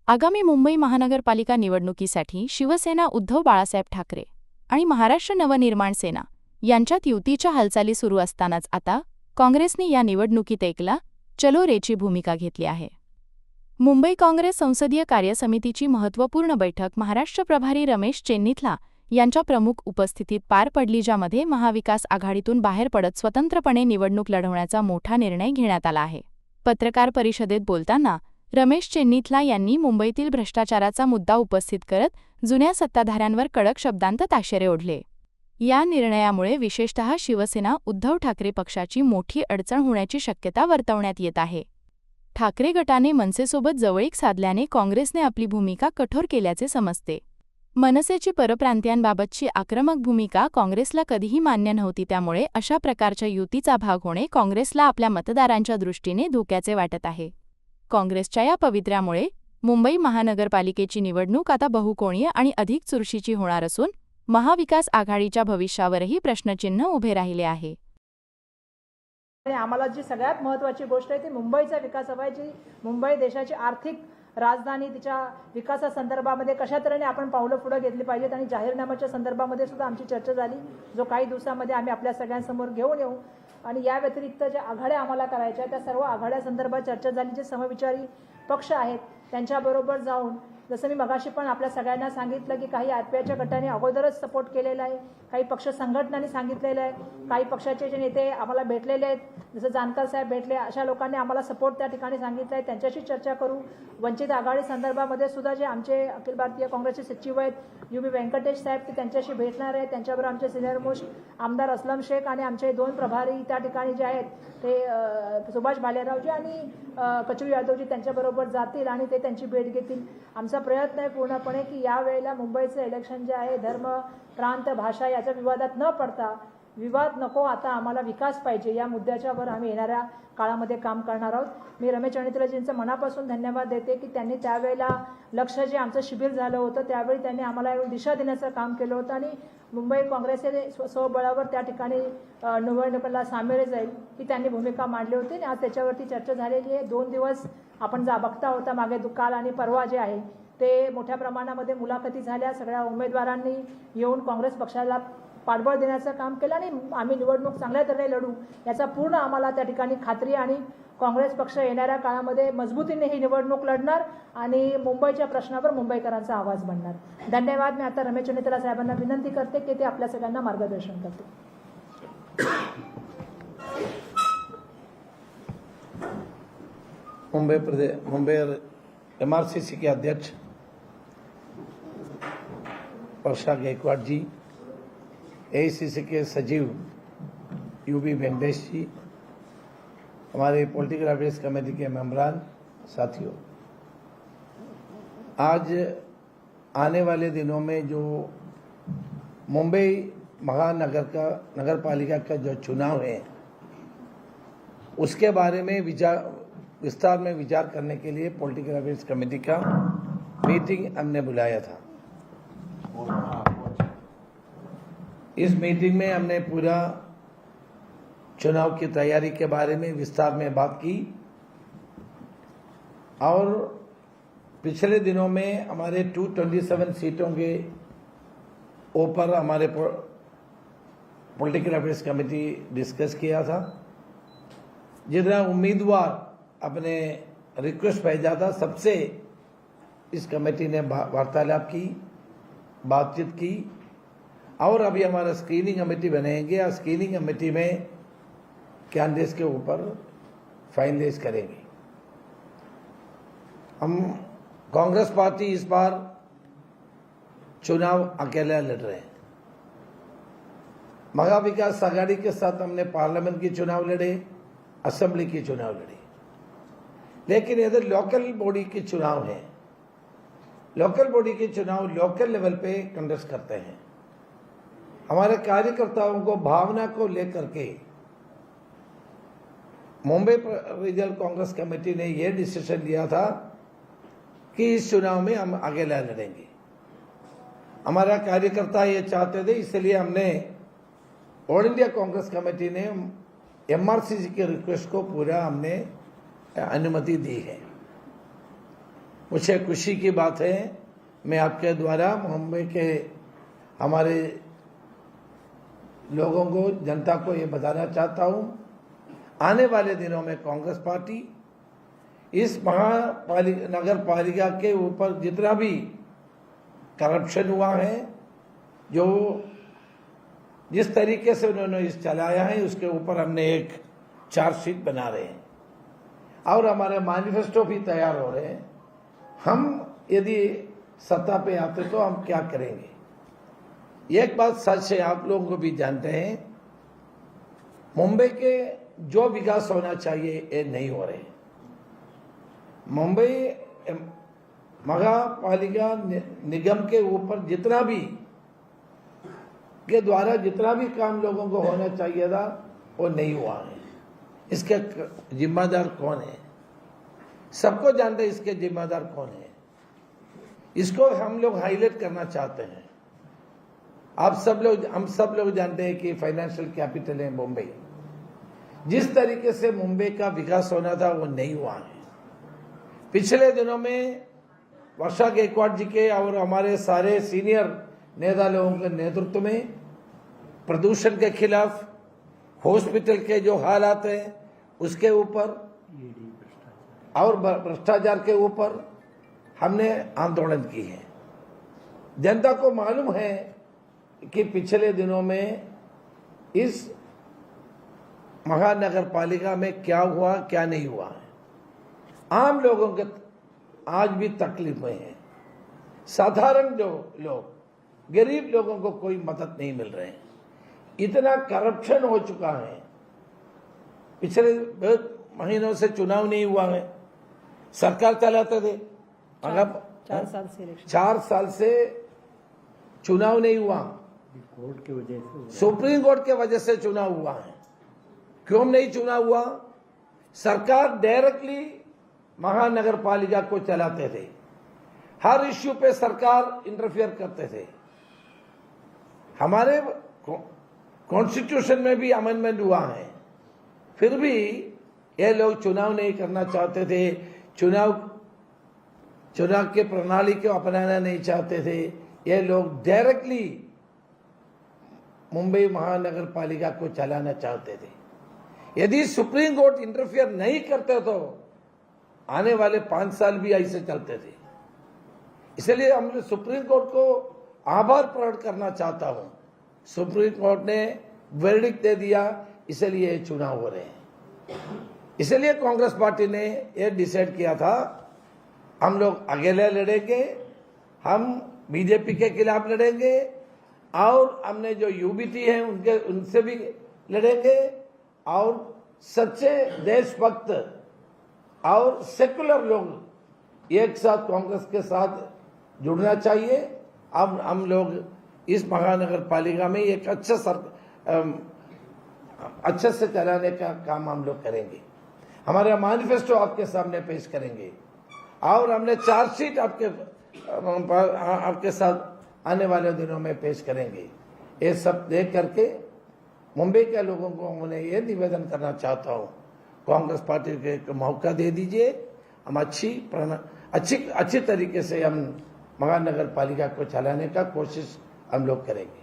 आगामी मुंबई महानगरपालिका निवडणुकीसाठी शिवसेना उद्धव बाळासाहेब ठाकरे आणि महाराष्ट्र नवनिर्माण सेना यांच्यात युतीच्या हालचाली सुरू असतानाच आता काँग्रेसने या निवडणुकीत एकला चलो रेची भूमिका घेतली आहे. मुंबई काँग्रेस संसदीय कार्यसमितीची महत्त्वपूर्ण बैठक महाराष्ट्र प्रभारी रमेश चेन्नीथला यांच्या प्रमुख उपस्थितीत पार पडली, ज्यामध्ये महाविकास आघाडीतून बाहेर पडत स्वतंत्रपणे निवडणूक लढवण्याचा मोठा निर्णय घेण्यात आला आहे. पत्रकार परिषदेत बोलताना रमेश चेन्नीथला यांनी मुंबईतील भ्रष्टाचाराचा मुद्दा उपस्थित करत जुन्या सत्ताधाऱ्यांवर कडक शब्दांत ताशेरे ओढले. या निर्णयामुळे विशेषतः शिवसेना उद्धव ठाकरे पक्षाची मोठी अडचण होण्याची शक्यता वर्तवण्यात येत आहे. ठाकरे गटाने मनसेसोबत जवळीक साधल्याने काँग्रेसने आपली भूमिका कठोर केल्याचे समजते. मनसेची परप्रांतीयांबाबतची आक्रमक भूमिका काँग्रेसला कधीही मान्य नव्हती, त्यामुळे अशा प्रकारच्या युतीचा भाग होणे काँग्रेसला आपल्या मतदारांच्या दृष्टीने धोक्याचे वाटत आहे. काँग्रेसच्या या पवित्र्यामुळे मुंबई महानगरपालिकेची निवडणूक आता बहुकोणीय आणि अधिक चुरशीची होणार असून महाविकास आघाडीच्या भविष्यावरही प्रश्नचिन्ह उभे राहिले आहे. आम्हाला जी सगळ्यात महत्त्वाची गोष्ट आहे ती मुंबईचा विकास हवा आहे. जी मुंबई देशाची आर्थिक राजधानी, तिच्या विकासासंदर्भामध्ये कशा तऱ्हेने आपण पावलं पुढे घेतली पाहिजेत आणि जाहीरनाम्याच्या संदर्भामध्ये सुद्धा आमची चर्चा झाली, जो काही दिवसामध्ये आम्ही आपल्या सगळ्यांसमोर घेऊन येऊ. आणि या व्यतिरिक्त ज्या आघाड्या आम्हाला करायच्या त्या सर्व आघाड्यासंदर्भात चर्चा झाली. जे समविचारी पक्ष आहेत त्यांच्याबरोबर जाऊन, जसं मी मगाशी पण आपल्या सगळ्यांना सांगितलं की काही आरपीआयच्या गटाने अगोदरच सपोर्ट केलेला आहे, काही पक्ष संघटनांनी सांगितलेलं आहे, काही पक्षाचे जे नेते आम्हाला भेटलेले आहेत, जसं जानकर साहेब भेटले, अशा लोकांनी आम्हाला सपोर्ट त्या ठिकाणी सांगितलं आहे. त्यांच्याशी चर्चा करू. वंचित आघाडी संदर्भामध्ये सुद्धा जे आमचे अखिल भारतीय काँग्रेसचे सचिव आहेत UB व्यंकटेश साहेब, ते त्यांच्याशी भेटणार आहेत. त्यांच्याबरोबर आमचे सिनियर मोस्ट आमदार असलम शेख आणि आमचे 2 प्रभारी त्या ठिकाणी जे आहेत ते सुभाष भालेरावजी आणि कचरू यादवजी त्यांच्याबरोबर जातील आणि ते त्यांची भेट घेतील. आमचा प्रयत्न आहे पूर्णपणे की यावेळेला मुंबईचं इलेक्शन जे आहे धर्म, प्रांत, भाषा याच्या विवादात न पडता, विवाद नको, आता आम्हाला विकास पाहिजे, या मुद्द्याच्यावर आम्ही येणाऱ्या काळामध्ये काम करणार आहोत. मी रमेश चेन्नीथलाजींचं मनापासून धन्यवाद देते की त्यांनी त्यावेळेला लक्ष जे आमचं शिबिर झालं होतं त्यावेळी त्यांनी आम्हाला एक दिशा देण्याचं काम केलं होतं आणि मुंबई काँग्रेसचे स्वबळावर त्या ठिकाणी निवडणुकीला सामील जाईल ही त्यांनी भूमिका मांडली होती आणि आज त्याच्यावरती चर्चा झालेली आहे. 2 दिवस आपण बघता होता मागे काल आणि परवा जे आहे ते मोठ्या प्रमाणामध्ये मुलाखती झाल्या. सगळ्या उमेदवारांनी येऊन काँग्रेस पक्षाला पाठबळ देण्याचं काम केलं आणि आम्ही निवडणूक चांगल्या तऱ्हेने लढू याचा पूर्ण आम्हाला त्या ठिकाणी खात्री. आणि काँग्रेस पक्ष येणाऱ्या काळामध्ये मजबूतीने ही निवडणूक लढणार आणि मुंबईच्या प्रश्नावर मुंबईकरांचा आवाज बनणार. धन्यवाद. मी आता रमेश चेन्नीथला साहेबांना विनंती करते की ते आपल्या सगळ्यांना मार्गदर्शन करते. मुंबई MRCC के अध्यक्ष वर्षा गायकवाड़ जी, AICC के सचिव UB वेंकटेश जी, हमारे पॉलिटिकल अफेयर्स कमेटी के मेंबरान, साथियों, आज आने वाले दिनों में जो मुंबई नगर पालिका का जो चुनाव है उसके बारे में विस्तार में विचार करने के लिए पॉलिटिकल अफेयर्स कमेटी का मीटिंग हमने बुलाया था. इस मीटिंग में हमने पूरा चुनाव की तैयारी के बारे में विस्तार में बात की और पिछले दिनों में हमारे 227 सीटों के ऊपर हमारे पॉलिटिकल अफेयर्स कमेटी डिस्कस किया था. जितना उम्मीदवार अपने रिक्वेस्ट भेजा था सबसे इस कमेटी ने वार्तालाप की, बातचीत की और अभी हमारा स्क्रीनिंग कमेटी बनेंगे और स्क्रीनिंग कमेटी में कैंडिडेट्स के ऊपर फाइनलाइज करेंगे. हम कांग्रेस पार्टी इस बार चुनाव अकेला लड़ रहे हैं. महाविकास आघाड़ी के साथ हमने पार्लियामेंट की चुनाव लड़े, असेंबली की चुनाव लड़ी, लेकिन इधर लोकल बॉडी के चुनाव है. लोकल बॉडी के चुनाव लोकल लेवल पे कंडक्ट करते हैं. हमारे कार्यकर्ताओं को भावना को लेकर के मुंबई रीजनल कांग्रेस कमेटी ने यह डिसीजन लिया था कि इस चुनाव में हम अकेला लड़ेंगे. हमारा कार्यकर्ता ये चाहते थे, इसलिए हमने ऑल इंडिया कांग्रेस कमेटी ने MRCC के रिक्वेस्ट को पूरा हमने अनुमति दी है. मुझे खुशी की बात है, मैं आपके द्वारा मुंबई के हमारे लोगों को, जनता को ये बताना चाहता हूं, आने वाले दिनों में कांग्रेस पार्टी इस नगर पालिका के ऊपर जितना भी करप्शन हुआ है, जो जिस तरीके से उन्होंने इस चलाया है, उसके ऊपर हमने एक चार्जशीट बना रहे हैं और हमारे मैनिफेस्टो भी तैयार हो रहे हैं। हम यदि सत्ता पे आते तो हम क्या करेंगे। एक बात सच है, आप लोगों को भी जानते हैं, मुंबई के जो विकास होना चाहिए ये नहीं हो रहे। मुंबई महापालिका निगम के ऊपर जितना भी के द्वारा जितना भी काम लोगों को होना चाहिए था वो नहीं हुआ है। इसके जिम्मेदार कौन है? सबको जानते हैं इसके जिम्मेदार कौन है। इसको हम लोग हाईलाइट करना चाहते हैं। आप सब लोग, हम सब लोग जानते हैं कि फाइनेंशियल कैपिटल है मुंबई। जिस तरीके से मुंबई का विकास होना था वो नहीं हुआ है। पिछले दिनों में वर्षा गायकवाड़ जी के और हमारे सारे सीनियर नेता लोगों के नेतृत्व में प्रदूषण के खिलाफ, हॉस्पिटल के जो हालात हैं उसके ऊपर और भ्रष्टाचार के ऊपर हमने आंदोलन की है। जनता को मालूम है कि पिछले दिनों में इस महानगर पालिका में क्या हुआ, क्या नहीं हुआ है। आम लोगों के आज भी तकलीफ में है। साधारण जो लोग, गरीब लोगों को कोई मदद नहीं मिल रहे हैं। इतना करप्शन हो चुका है। पिछले महीनों से चुनाव नहीं हुआ है, सरकार चलाते थे। 4 साल से चुनाव नहीं हुआ। कोर्ट की वजह से, सुप्रीम कोर्ट के वजह से चुनाव हुआ है। क्यों नहीं चुनाव हुआ? सरकार डायरेक्टली महानगर पालिका को चलाते थे। हर इश्यू पे सरकार इंटरफियर करते थे। हमारे कॉन्स्टिट्यूशन में भी अमेंडमेंट हुआ है, फिर भी ये लोग चुनाव नहीं करना चाहते थे। चुनाव के प्रणाली को अपनाना नहीं चाहते थे। ये लोग डायरेक्टली मुंबई महानगर पालिका को चलाना चाहते थे। यदि सुप्रीम कोर्ट इंटरफियर नहीं करते तो आने वाले 5 साल भी ऐसे चलते थे। इसलिए हम सुप्रीम कोर्ट को आभार प्रकट करना चाहता हूं। सुप्रीम कोर्ट ने वर्डिक्ट दे दिया, इसलिए ये चुनाव हो रहे हैं। इसलिए कांग्रेस पार्टी ने ये डिसाइड किया था, हम लोग अकेले लड़ेंगे, हम बीजेपी के खिलाफ लड़ेंगे और हमने जो यूबीटी है उनसे भी लड़ेंगे और सच्चे देशभक्त और सेकुलर लोग एक साथ कांग्रेस के साथ जुड़ना चाहिए। अब हम लोग इस महानगर पालिका में एक अच्छे से चलाने का काम हम लोग करेंगे। हमारा मैनिफेस्टो आपके सामने पेश करेंगे और हमने चार्जशीट आपके साथ आने वाले दिनों में पेश करेंगे। ये सब देख करके मुंबई के लोगों को उन्हें ये निवेदन करना चाहता हूँ, कांग्रेस पार्टी को एक मौका दे दीजिए। हम अच्छी तरीके से हम महानगर पालिका को चलाने का कोशिश हम लोग करेंगे।